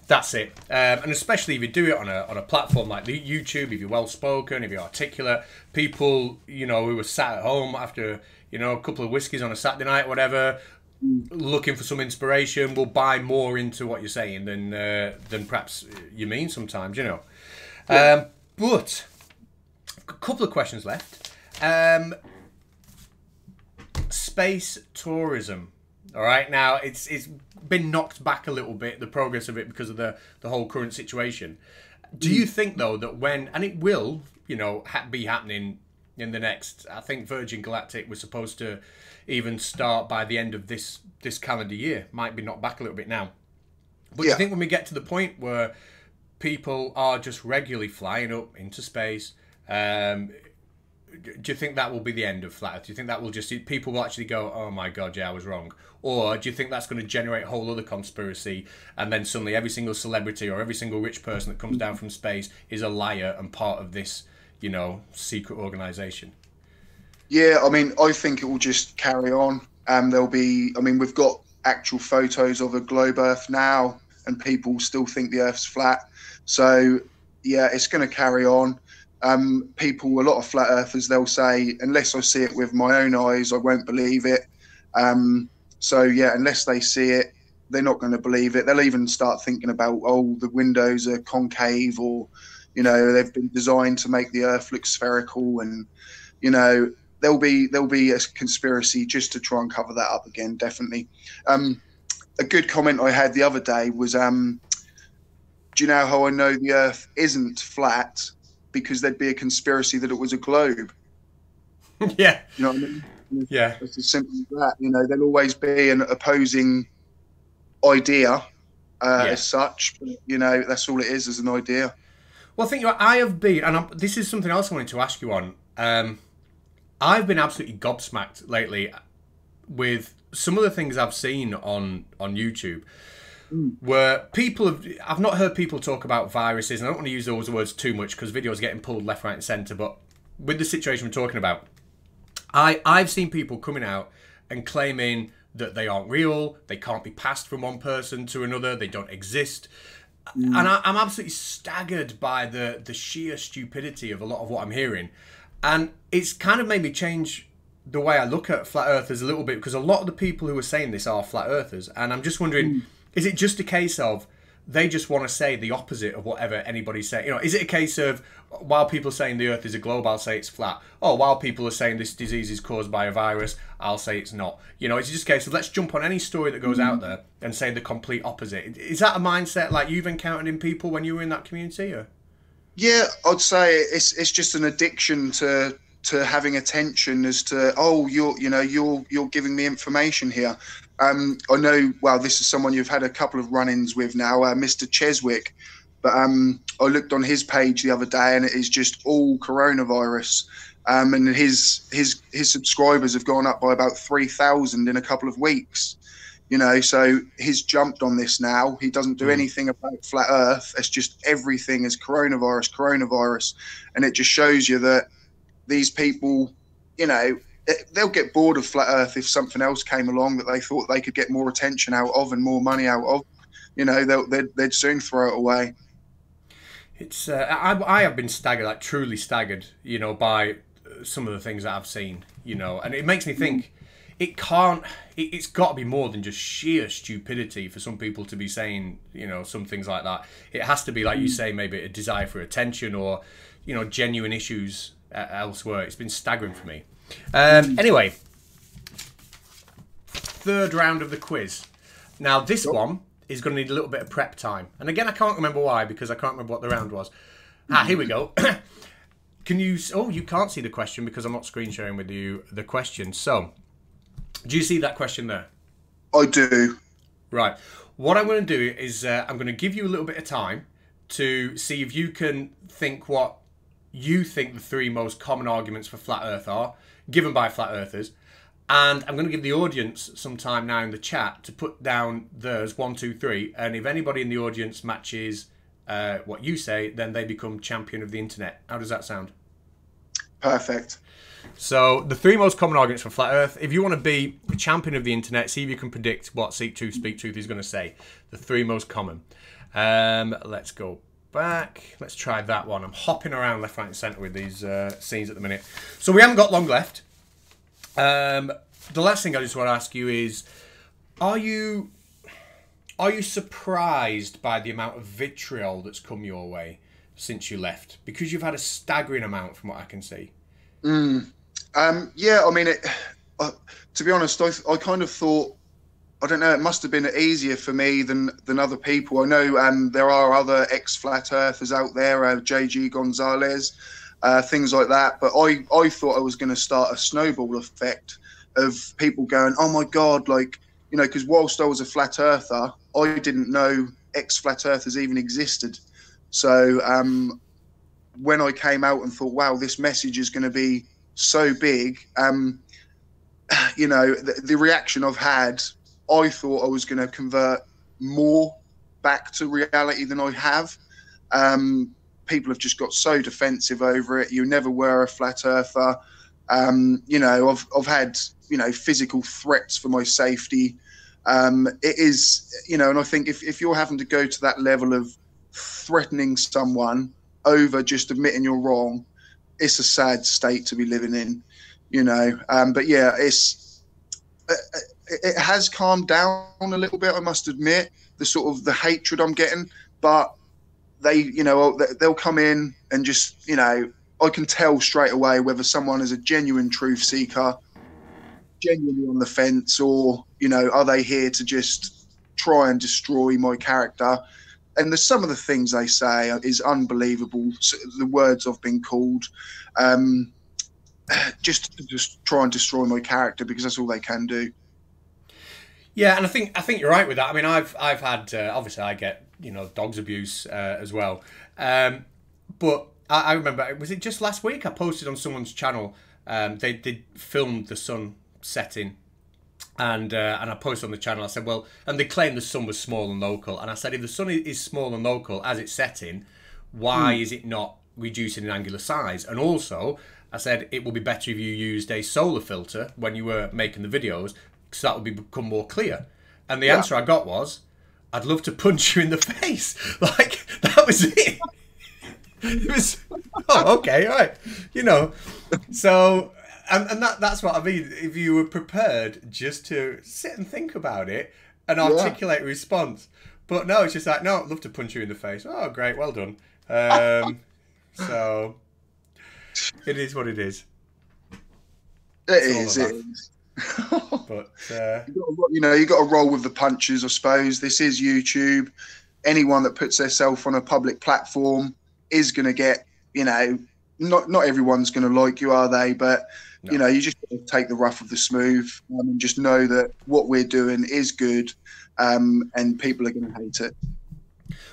that's it. And especially if you do it on a platform like YouTube, if you're well spoken, if you're articulate, people, you know, who are sat at home after, you know, a couple of whiskeys on a Saturday night, whatever, looking for some inspiration, will buy more into what you're saying than perhaps you mean sometimes, you know. Yeah. But a couple of questions left. Space tourism. All right, now it's been knocked back a little bit, the progress of it, because of the whole current situation. Do you think, though, that when, and it will, you know, be happening in the next, I think Virgin Galactic was supposed to even start by the end of this calendar year, might be knocked back a little bit now. But do you think when we get to the point where people are just regularly flying up into space, do you think that will be the end of flat Earth? Do you think that will just, people will actually go, oh my God, yeah, I was wrong? Or do you think that's going to generate a whole other conspiracy, and then suddenly every single celebrity or every single rich person that comes down from space is a liar and part of this, you know, secret organization? Yeah, I mean, I think it will just carry on. There'll be, I mean, we've got actual photos of a globe Earth now, and people still think the Earth's flat. So, yeah, it's going to carry on. People, a lot of flat earthers, they'll say, unless I see it with my own eyes, I won't believe it. So yeah, unless they see it, they're not going to believe it. They'll even start thinking about, oh, the windows are concave, or, you know, they've been designed to make the Earth look spherical, and, you know, there'll be a conspiracy just to try and cover that up again. Definitely. A good comment I had the other day was, do you know how I know the Earth isn't flat? Because there'd be a conspiracy that it was a globe. Yeah. You know what I mean? Yeah. It's as simple as that. You know, there'll always be an opposing idea as such. But, you know, that's all it is an idea. Well, I think I have been, and this is something else I wanted to ask you on. I've been absolutely gobsmacked lately with some of the things I've seen on YouTube. Where people have, I've not heard people talk about viruses, and I don't want to use those words too much because videos are getting pulled left, right, and centre. But with the situation we're talking about, I've seen people coming out and claiming that they aren't real, they can't be passed from one person to another, they don't exist. And I'm absolutely staggered by the sheer stupidity of a lot of what I'm hearing. And it's kind of made me change the way I look at flat earthers a little bit, because a lot of the people who are saying this are flat earthers, and I'm just wondering, is it just a case of they just want to say the opposite of whatever anybody's saying? You know, is it a case of while people are saying the earth is a globe, I'll say it's flat? Or while people are saying this disease is caused by a virus, I'll say it's not? You know, it's just a case of let's jump on any story that goes out there and say the complete opposite. Is that a mindset like you've encountered in people when you were in that community? Or? Yeah, I'd say it's just an addiction to having attention as to, oh, you're giving me information here. I know, well, this is someone you've had a couple of run-ins with now, Mr. Cheswick. But I looked on his page the other day, and it is just all coronavirus. And his subscribers have gone up by about 3,000 in a couple of weeks. You know, so he's jumped on this now. He doesn't do anything about flat Earth. It's just everything is coronavirus. And it just shows you that these people, you know, they'll get bored of flat Earth if something else came along that they thought they could get more attention out of and more money out of. You know, they'd soon throw it away. It's I have been staggered, like truly staggered, you know, by some of the things that I've seen, you know, and it makes me think it's got to be more than just sheer stupidity for some people to be saying, you know, some things like that. It has to be, like you say, maybe a desire for attention or, you know, genuine issues elsewhere. It's been staggering for me. Anyway, third round of the quiz. Now this one is going to need a little bit of prep time. And again, I can't remember why, because I can't remember what the round was. Here we go. Can you... Oh, you can't see the question because I'm not screen sharing with you the question. So, do you see that question there? I do. Right. What I'm going to do is I'm going to give you a little bit of time to see if you can think what you think the three most common arguments for flat Earth are, given by flat earthers. And I'm going to give the audience some time now in the chat to put down theirs, 1, 2, 3. And if anybody in the audience matches what you say, then they become champion of the internet. How does that sound? Perfect. So the three most common arguments for flat Earth. If you want to be the champion of the internet, see if you can predict what Seektruth, speektruth is going to say. The three most common. Let's go back. Let's try that one. I'm hopping around left, right, and centre with these scenes at the minute. So we haven't got long left. The last thing I just want to ask you is, are you surprised by the amount of vitriol that's come your way since you left? Because you've had a staggering amount from what I can see. Yeah, I mean, to be honest, I kind of thought, I don't know, it must have been easier for me than other people. I know there are other ex-flat earthers out there, JG Gonzalez, things like that. But I thought I was going to start a snowball effect of people going, oh my God, like, you know, because whilst I was a flat earther, I didn't know ex-flat earthers even existed. So when I came out and thought, wow, this message is going to be so big, you know, the reaction I've had, I thought I was going to convert more back to reality than I have. People have just got so defensive over it. You never were a flat earther. You know, I've had, you know, physical threats for my safety. It is, you know, and I think if you're having to go to that level of threatening someone over just admitting you're wrong, it's a sad state to be living in, you know. But yeah, it has calmed down a little bit, I must admit, the sort of the hatred I'm getting. But they, you know, they'll come in and just, you know, I can tell straight away whether someone is a genuine truth seeker, genuinely on the fence, or, you know, are they here to just try and destroy my character? And some of the things they say is unbelievable. The words I've been called, just try and destroy my character, because that's all they can do. Yeah, and I think you're right with that. I mean, I've had obviously I get, you know, dogs abuse as well, but I remember, was it just last week I posted on someone's channel? They filmed the sun setting, and I posted on the channel. I said, well, and they claimed the sun was small and local, and I said, if the sun is small and local as it's setting, why is it not reducing in angular size? And also, I said it would be better if you used a solar filter when you were making the videos, so that would become more clear. And the answer I got was, I'd love to punch you in the face. Like, that was it. It was, oh, okay, all right. You know, so And that's what I mean. If you were prepared just to sit and think about it and articulate a response. But no, it's just like, no, I'd love to punch you in the face. Oh, great, well done. So it is what it is. It is. But you got to roll with the punches, I suppose. This is YouTube. Anyone that puts themselves on a public platform is going to get, not everyone's going to like you, are they? But no. You just take the rough with the smooth, and just know that what we're doing is good, and people are going to hate it.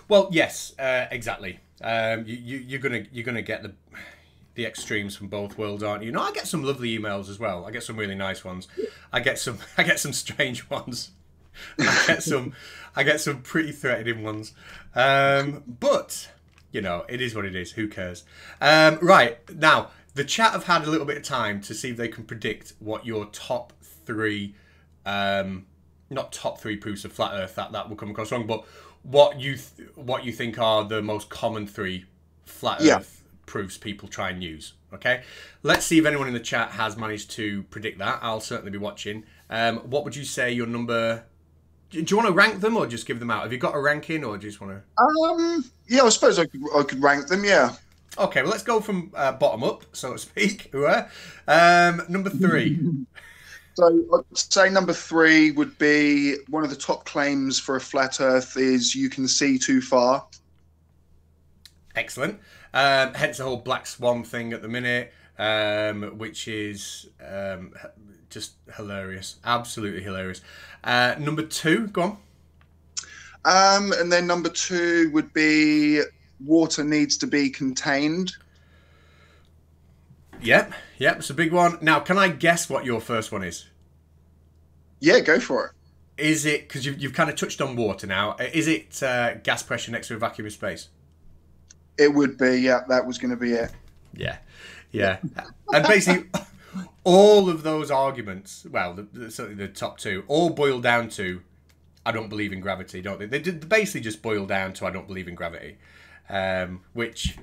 Well, yes, exactly. You're gonna get the extremes from both worlds, aren't you? I get some lovely emails as well. I get some really nice ones. I get some strange ones. I get some pretty threatening ones. But it is what it is. Who cares? Right now, the chat have had a little bit of time to see if they can predict what your top three, not top three proofs of flat Earth that will come across wrong, but what you think are the most common three flat Earth proofs people try and use. Okay, let's see if anyone in the chat has managed to predict that. I'll certainly be watching. What would you say your number? Do you want to rank them or just give them out? Have you got a ranking or do you just want to? Yeah, I suppose I could rank them. Yeah. Okay, well let's go from bottom up, so to speak. Number 3. So I'd say number 3 would be one of the top claims for a flat Earth is you can see too far. Excellent. Hence the whole black swan thing at the minute, which is just hilarious. Absolutely hilarious. Number 2, go on. And then number 2 would be water needs to be contained. Yep, it's a big one. Now, can I guess what your first one is? Yeah, go for it. Is it, because you've kind of touched on water now, is it gas pressure next to a vacuum of space? It would be, yeah, that was going to be it. Yeah. And basically, all of those arguments, well, certainly the top 2, all boil down to, I don't believe in gravity, don't they? They basically just boil down to, I don't believe in gravity. Which,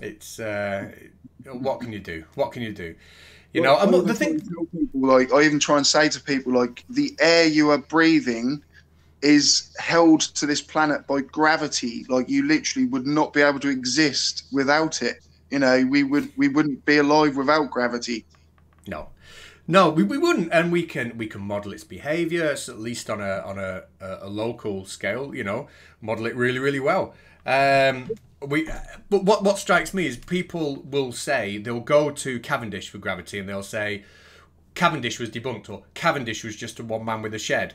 it's, what can you do? What can you do? And the thing... I even try and say to people, the air you are breathing is held to this planet by gravity. You literally would not be able to exist without it. We wouldn't be alive without gravity. No, we wouldn't, and we can model its behaviour, at least on a local scale. Model it really, really well. But what strikes me is people will say, they'll go to Cavendish for gravity, and they'll say Cavendish was debunked, or Cavendish was just a one man with a shed.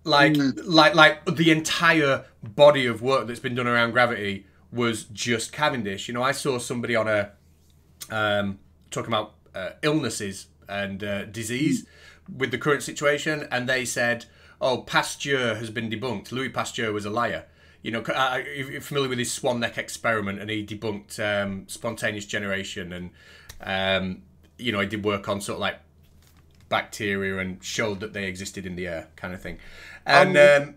Like the entire body of work that's been done around gravity was just Cavendish. I saw somebody on talking about illnesses and disease with the current situation, and they said, oh, Pasteur has been debunked. Louis Pasteur was a liar. You're familiar with his swan neck experiment, and he debunked spontaneous generation, and he did work on sort of like bacteria and showed that they existed in the air, kind of thing. And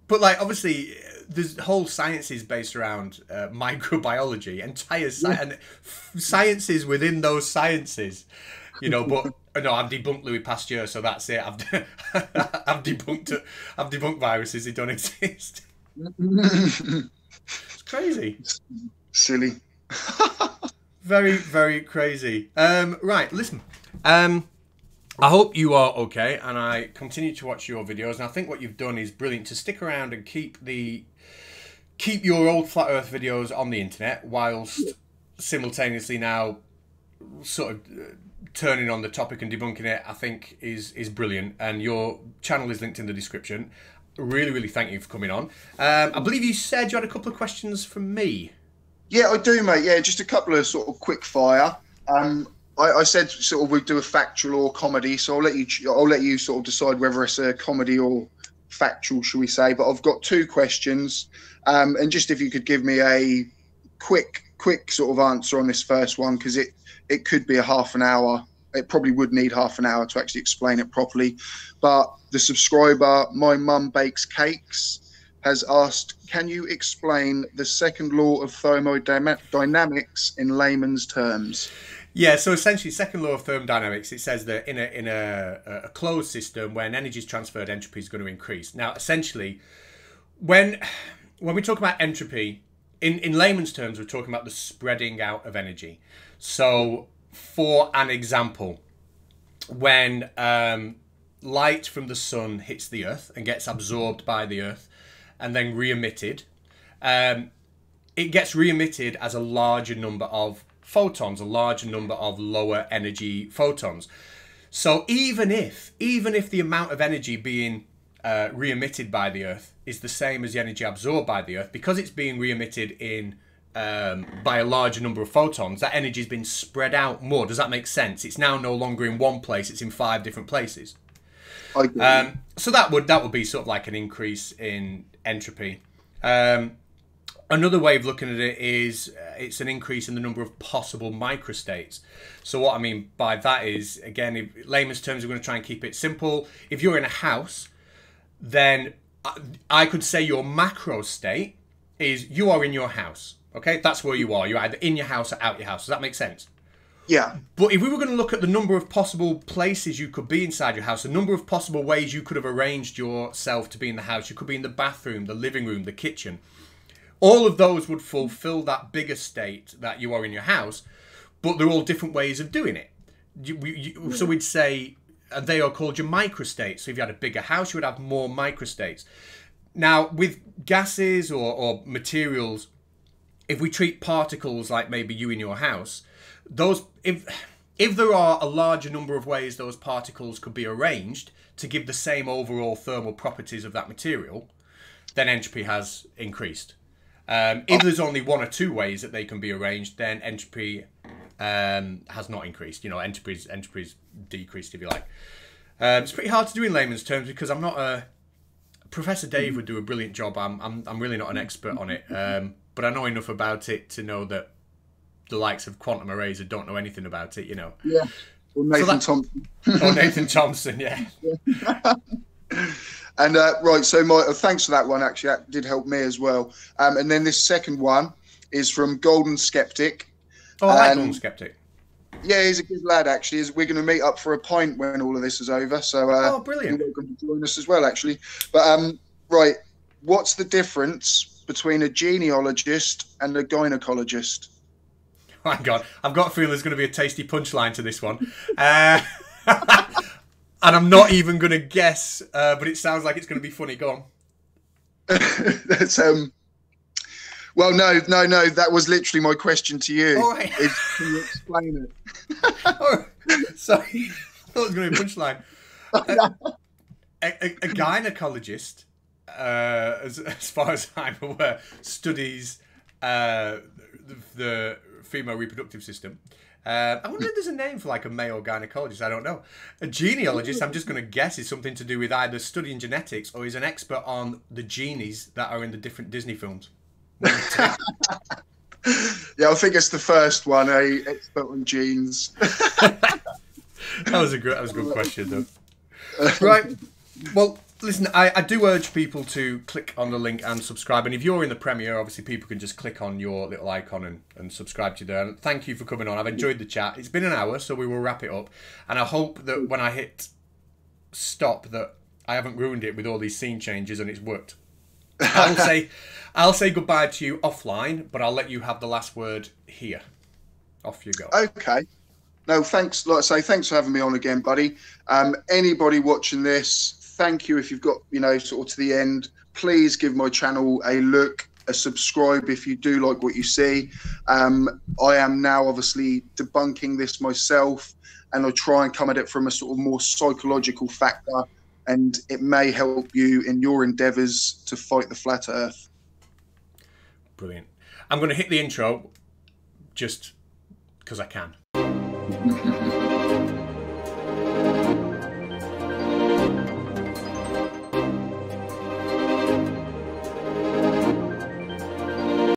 but obviously the whole science is based around microbiology, entire and sciences within those sciences. But no, I've debunked Louis Pasteur, so that's it. I've debunked viruses; they don't exist. It's crazy. Silly. Very, very crazy. Right, listen. I hope you are okay, and I continue to watch your videos. And I think what you've done is brilliant to stick around and keep your old flat Earth videos on the internet, whilst simultaneously now sort of turning on the topic and debunking it. I think is brilliant, and your channel is linked in the description. Really, really thank you for coming on. I believe you said you had a couple of questions from me. Yeah, I do, mate. Yeah, just a couple of sort of quick fire. I said sort of we'd do a factual or comedy, so I'll let you sort of decide whether it's a comedy or factual, shall we say. But I've got 2 questions, and just if you could give me a quick sort of answer on this first one, because it could be a half an hour. It probably would need half an hour to actually explain it properly. But the subscriber, My Mum Bakes Cakes, has asked, can you explain the second law of thermodynamics in layman's terms? Yeah, so essentially, second law of thermodynamics, it says that in a closed system, when energy is transferred, entropy is going to increase. Now, essentially, when we talk about entropy, in layman's terms, we're talking about the spreading out of energy. So, for an example, when light from the sun hits the Earth and gets absorbed by the Earth and then re-emitted, it gets re-emitted as a larger number of photons, a larger number of lower energy photons. So even if the amount of energy being re-emitted by the Earth is the same as the energy absorbed by the Earth, because it's being re-emitted in by a larger number of photons, that energy has been spread out more. Does that make sense? It's now no longer in one place, it's in 5 different places. So that would be sort of like an increase in entropy. Another way of looking at it is it's an increase in the number of possible microstates. So what I mean by that is, again, in layman's terms, we're going to try and keep it simple. If you're in a house, then I could say your macro state is you are in your house. Okay, that's where you are. You're either in your house or out your house. Does that make sense? Yeah. But if we were going to look at the number of possible places you could be inside your house, the number of possible ways you could have arranged yourself to be in the house, you could be in the bathroom, the living room, the kitchen. All of those would fulfill that bigger state that you are in your house, but they're all different ways of doing it. So we'd say, and they are called your microstates. So if you had a bigger house, you would have more microstates. Now, with gases or materials, if we treat particles like maybe you in your house, those if there are a larger number of ways those particles could be arranged to give the same overall thermal properties of that material, then entropy has increased. If there's only 1 or 2 ways that they can be arranged, then entropy has not increased. You know, entropy's decreased, if you like. It's pretty hard to do in layman's terms because I'm not a... Professor Dave would do a brilliant job. I'm really not an expert on it. But I know enough about it to know that the likes of quantum arrays don't know anything about it, you know. Yeah. Or Nathan Thompson. Or Nathan Thompson, yeah. And right, so thanks for that one. Actually, that did help me as well. And then this second one is from Golden Skeptic. Oh, I like Golden Skeptic. Yeah, he's a good lad. Actually, we're going to meet up for a pint when all of this is over. So, oh, brilliant! You're welcome to join us as well. Actually, but right, what's the difference between a genealogist and a gynecologist? Oh my God, I've got a feeling there's going to be a tasty punchline to this one. And I'm not even going to guess, but it sounds like it's going to be funny. Go on. That's well, no. That was literally my question to you. All right. Can you explain it? Oh, sorry, I thought it was going to be a punchline. A gynecologist, as far as I'm aware, studies the female reproductive system. I wonder if there's a name for like a male gynecologist. I don't know. A genealogist, I'm just going to guess, is something to do with either studying genetics or is an expert on the genies that are in the different Disney films. Yeah, I think it's the first one, expert on genes. That was a good question, though. Right. Well, listen, I do urge people to click on the link and subscribe. And if you're in the Premiere, obviously people can just click on your little icon and subscribe to you there. And thank you for coming on. I've enjoyed the chat. It's been an hour, so we will wrap it up. And I hope that when I hit stop that I haven't ruined it with all these scene changes and it's worked. I'll say goodbye to you offline, but I'll let you have the last word here. Off you go. Okay. No, thanks. Like I say, thanks for having me on again, buddy. Anybody watching this, thank you. If you've got, sort of to the end, please give my channel a look, a subscribe if you do like what you see. I am now obviously debunking this myself, and I try and come at it from a sort of more psychological factor, and it may help you in your endeavours to fight the flat earth. Brilliant. I'm going to hit the intro just because I can.